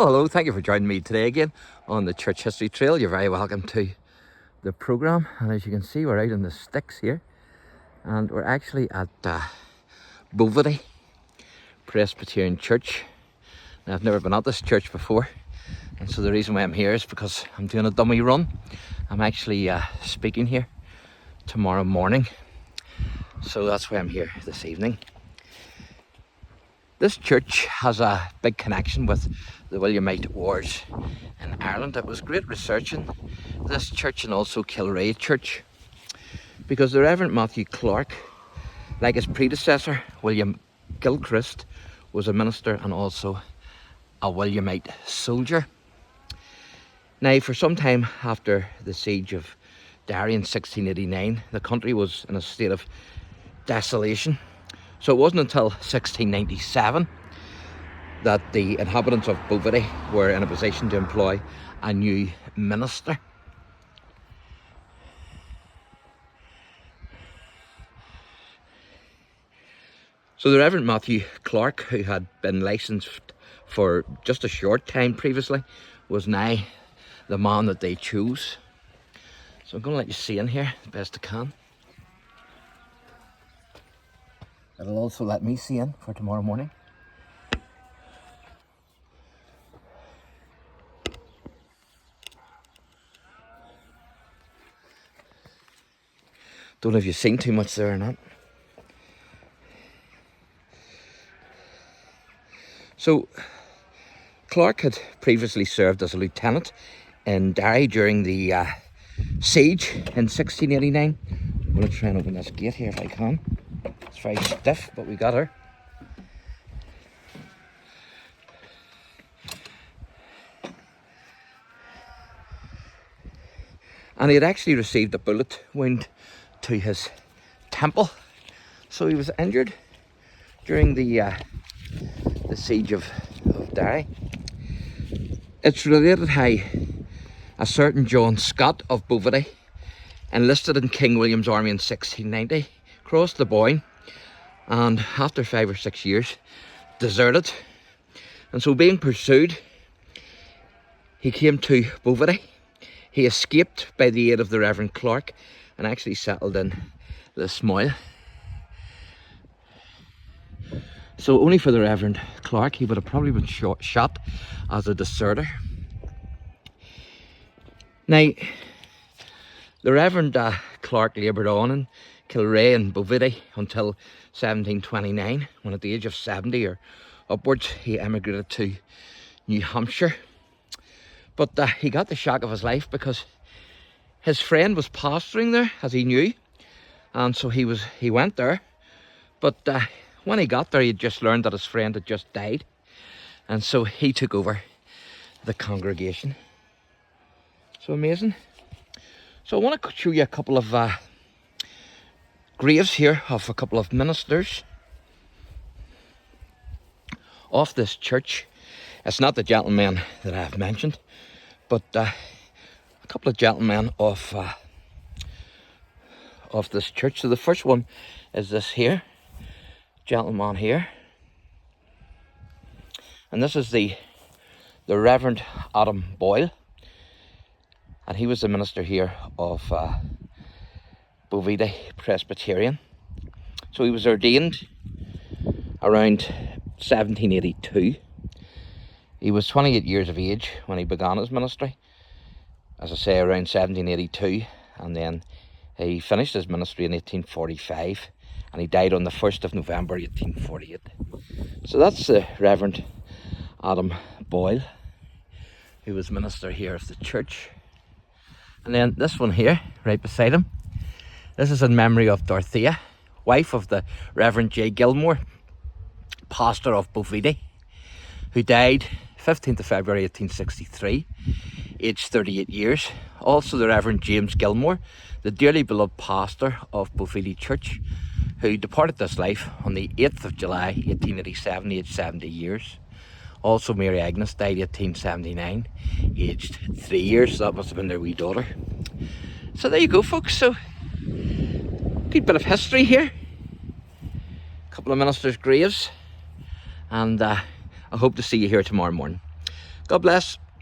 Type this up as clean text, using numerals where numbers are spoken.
Well, hello, thank you for joining me today again on the Church History Trail. You're very welcome to the programme, and as you can see, we're out in the sticks here, and we're actually at BOVEEDY Presbyterian Church. Now, I've never been at this church before, and so the reason why I'm here is because I'm doing a dummy run. I'm actually speaking here tomorrow morning, so that's why I'm here this evening. This church has a big connection with the Williamite Wars in Ireland. It was great research in this church and also CLERK Church, because the Reverend Matthew CLERK, like his predecessor William Gilchrist, was a minister and also a Williamite soldier. Now, for some time after the siege of Derry in 1689, the country was in a state of desolation. So it wasn't until 1697 that the inhabitants of BOVEEDY were in a position to employ a new minister. So the Reverend Matthew CLERK, who had been licensed for just a short time previously, was now the man that they chose. So I'm going to let you see in here the best I can. It'll also let me see in for tomorrow morning. Don't know if you've seen too much there or not. So, CLERK had previously served as a lieutenant in Derry during the siege in 1689. I'm going to try and open this gate here if I can. It's very stiff, but we got her. And he had actually received a bullet wound to his temple, so he was injured during the siege of Derry. It's related how a certain John Scott of BOVEEDY enlisted in King William's army in 1690, crossed the Boyne, and after 5 or 6 years deserted. And so, being pursued, he came to BOVEEDY. He escaped by the aid of the Reverend CLERK and actually settled in Lismoyle. So only for the Reverend CLERK, he would have probably been shot as a deserter. Now, the Reverend CLERK laboured on in CLERK and BOVEEDY until 1729, when at the age of 70 or upwards he emigrated to New Hampshire. But he got the shock of his life, because his friend was pastoring there, as he knew, and so he went there. But when he got there, he had just learned that his friend had just died, and so he took over the congregation. So amazing. So I want to show you a couple of graves here of a couple of ministers of this church. It's not the gentleman that I've mentioned, but a couple of gentlemen of this church. So the first one is this here gentleman here, and this is the Reverend Adam Boyle, and he was the minister here of BOVEEDY Presbyterian. So he was ordained around 1782. He was 28 years of age when he began his ministry, as I say, around 1782, and then he finished his ministry in 1845, and he died on the 1st of November 1848. So that's the Reverend Adam Boyle, who was minister here of the church. And then this one here, right beside him, this is in memory of Dorothea, wife of the Reverend J. Gilmore, pastor of BOVEEDY, who died 15th of February 1863, aged 38 years. Also the Reverend James Gilmore, the dearly beloved pastor of BOVEEDY Church, who departed this life on the 8th of July 1887, aged 70 years. Also Mary Agnes died 1879, aged 3 years, so that must have been their wee daughter. So there you go, folks. So, good bit of history here. A couple of ministers' graves, and I hope to see you here tomorrow morning. God bless.